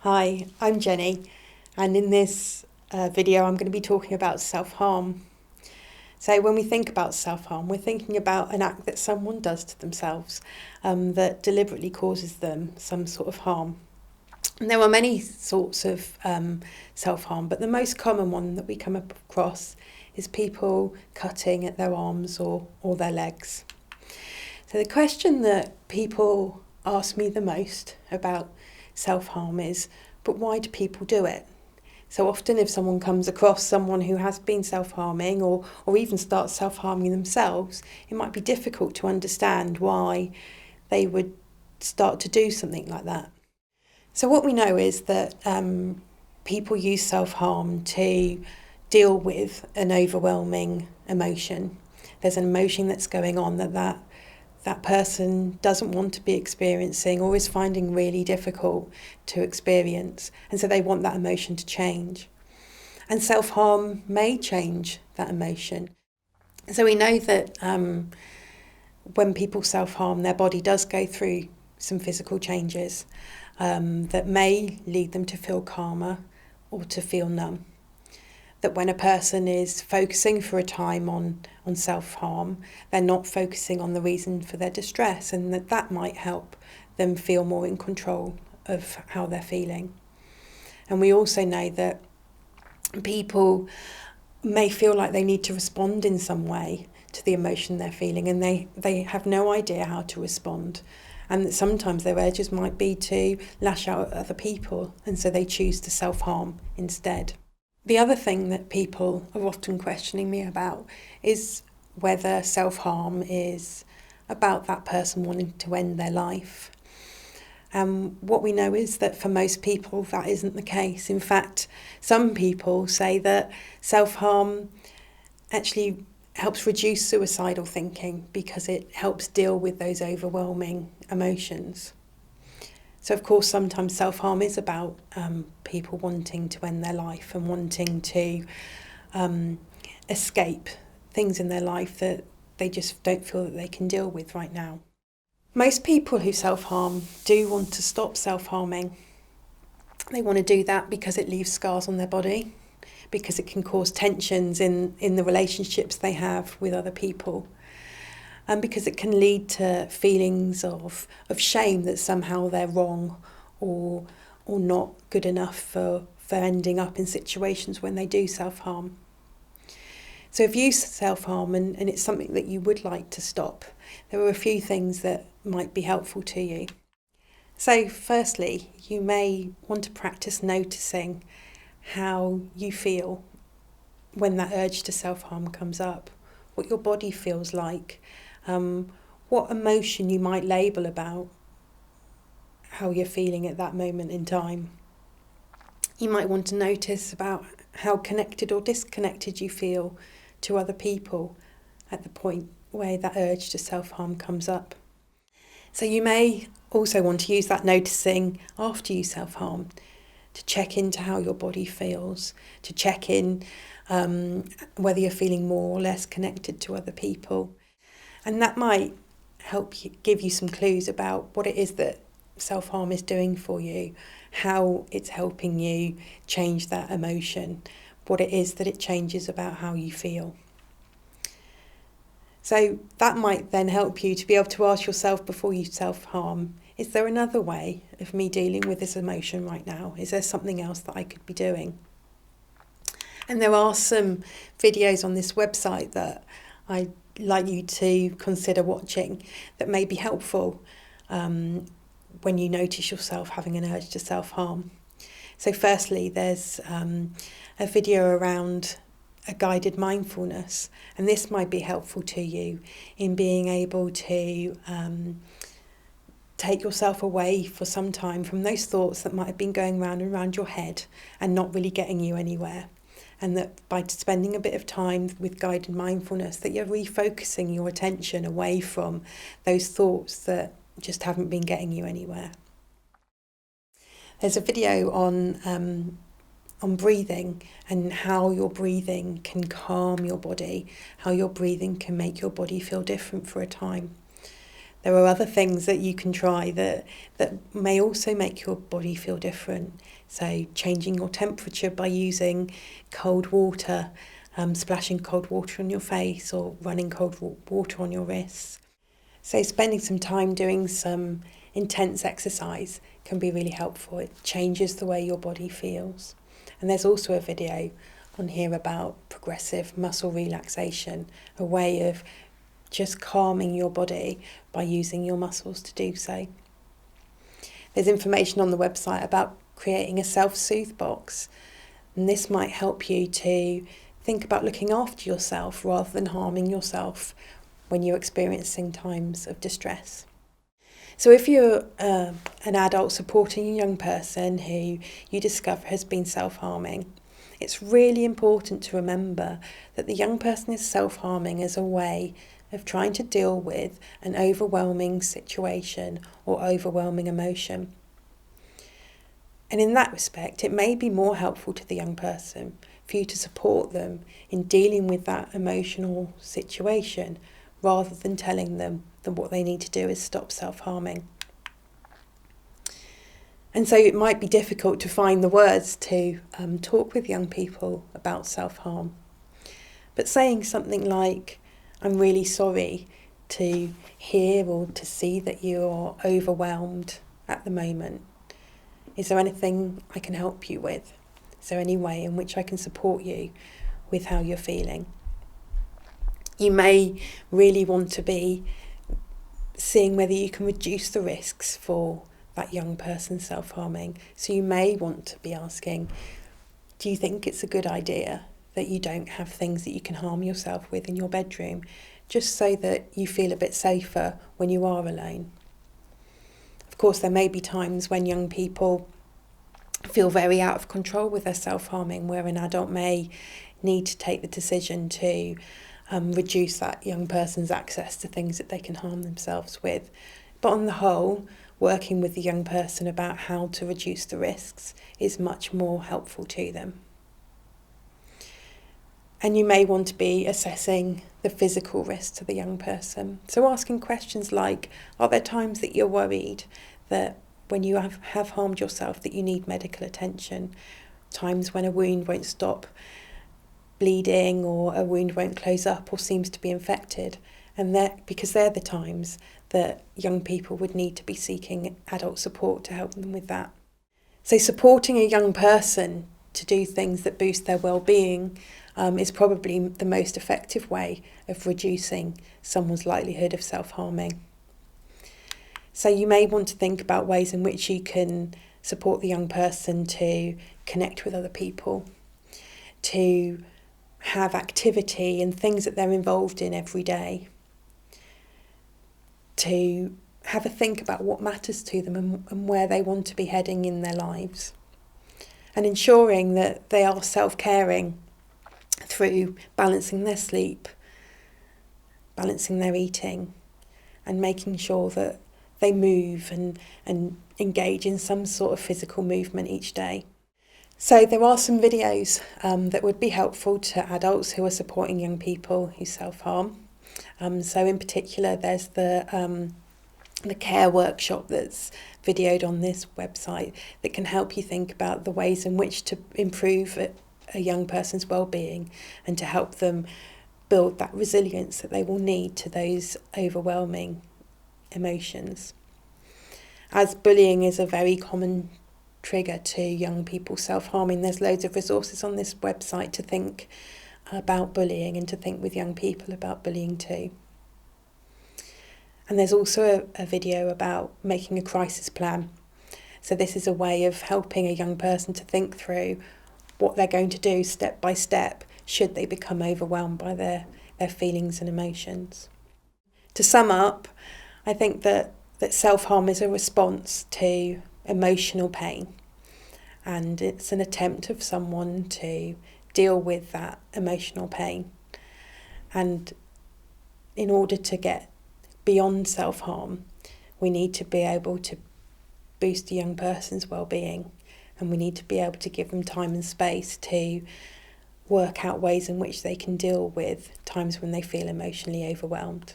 Hi, I'm Jenny, and in this video I'm going to be talking about self-harm. So when we think about self-harm, we're thinking about an act that someone does to themselves that deliberately causes them some sort of harm. And there are many sorts of self-harm, but the most common one that we come across is people cutting at their arms or their legs. So the question that people ask me the most about self-harm is, but why do people do it? So often if someone comes across someone who has been self-harming or even starts self-harming themselves, it might be difficult to understand why they would start to do something like that. So what we know is that people use self-harm to deal with an overwhelming emotion. There's an emotion that's going on that person doesn't want to be experiencing or is finding really difficult to experience. And so they want that emotion to change. And self-harm may change that emotion. So we know that when people self-harm, their body does go through some physical changes that may lead them to feel calmer or to feel numb. That when a person is focusing for a time on self-harm, they're not focusing on the reason for their distress, and that might help them feel more in control of how they're feeling. And we also know that people may feel like they need to respond in some way to the emotion they're feeling, and they have no idea how to respond. And that sometimes their urges might be to lash out at other people, and so they choose to self-harm instead. The other thing that people are often questioning me about is whether self-harm is about that person wanting to end their life. What we know is that for most people that isn't the case. In fact, some people say that self-harm actually helps reduce suicidal thinking because it helps deal with those overwhelming emotions. So of course sometimes self-harm is about people wanting to end their life and wanting to escape things in their life that they just don't feel that they can deal with right now. Most people who self-harm do want to stop self-harming. They want to do that because it leaves scars on their body, because it can cause tensions in the relationships they have with other people. And because it can lead to feelings of shame that somehow they're wrong or not good enough for ending up in situations when they do self-harm. So if you self-harm and it's something that you would like to stop, there are a few things that might be helpful to you. So firstly, you may want to practice noticing how you feel when that urge to self-harm comes up, what your body feels like, what emotion you might label about how you're feeling at that moment in time. You might want to notice about how connected or disconnected you feel to other people at the point where that urge to self-harm comes up. So you may also want to use that noticing after you self-harm to check into how your body feels, to check in whether you're feeling more or less connected to other people. And that might help you, give you some clues about what it is that self-harm is doing for you, how it's helping you change that emotion, what it is that it changes about how you feel. So that might then help you to be able to ask yourself before you self-harm, is there another way of me dealing with this emotion right now? Is there something else that I could be doing? And there are some videos on this website that I'd like you to consider watching that may be helpful when you notice yourself having an urge to self-harm. So firstly, there's a video around a guided mindfulness, and this might be helpful to you in being able to take yourself away for some time from those thoughts that might have been going round and round your head and not really getting you anywhere. And that by spending a bit of time with guided mindfulness, that you're refocusing your attention away from those thoughts that just haven't been getting you anywhere. There's a video on breathing and how your breathing can calm your body, how your breathing can make your body feel different for a time. There are other things that you can try that may also make your body feel different. So changing your temperature by using cold water, splashing cold water on your face or running cold water on your wrists. So spending some time doing some intense exercise can be really helpful. It changes the way your body feels. And there's also a video on here about progressive muscle relaxation, a way of just calming your body by using your muscles to do so. There's information on the website about creating a self-soothe box, and this might help you to think about looking after yourself rather than harming yourself when you're experiencing times of distress. So if you're an adult supporting a young person who you discover has been self-harming, it's really important to remember that the young person is self-harming as a way of trying to deal with an overwhelming situation or overwhelming emotion. And in that respect, it may be more helpful to the young person for you to support them in dealing with that emotional situation rather than telling them that what they need to do is stop self-harming. And so it might be difficult to find the words to talk with young people about self-harm. But saying something like, "I'm really sorry to hear or to see that you're overwhelmed at the moment. Is there anything I can help you with? Is there any way in which I can support you with how you're feeling?" You may really want to be seeing whether you can reduce the risks for that young person self-harming. So you may want to be asking, do you think it's a good idea that you don't have things that you can harm yourself with in your bedroom, just so that you feel a bit safer when you are alone? Of course, there may be times when young people feel very out of control with their self-harming, where an adult may need to take the decision to reduce that young person's access to things that they can harm themselves with. But on the whole, working with the young person about how to reduce the risks is much more helpful to them. And you may want to be assessing the physical risk to the young person. So asking questions like, are there times that you're worried that when you have harmed yourself that you need medical attention? Times when a wound won't stop bleeding or a wound won't close up or seems to be infected? And because they're the times that young people would need to be seeking adult support to help them with that. So supporting a young person to do things that boost their well-being is probably the most effective way of reducing someone's likelihood of self-harming. So you may want to think about ways in which you can support the young person to connect with other people, to have activity and things that they're involved in every day, to have a think about what matters to them and where they want to be heading in their lives, and ensuring that they are self-caring through balancing their sleep, balancing their eating, and making sure that they move and engage in some sort of physical movement each day. So there are some videos that would be helpful to adults who are supporting young people who self-harm. So in particular, there's the care workshop that's videoed on this website that can help you think about the ways in which to improve a young person's well-being and to help them build that resilience that they will need to those overwhelming emotions. As bullying is a very common trigger to young people self-harming, there's loads of resources on this website to think about bullying and to think with young people about bullying too. And there's also a video about making a crisis plan. So this is a way of helping a young person to think through what they're going to do step by step should they become overwhelmed by their feelings and emotions. To sum up, I think that self-harm is a response to emotional pain, and it's an attempt of someone to deal with that emotional pain. And in order to get beyond self-harm, we need to be able to boost a young person's well-being, and we need to be able to give them time and space to work out ways in which they can deal with times when they feel emotionally overwhelmed.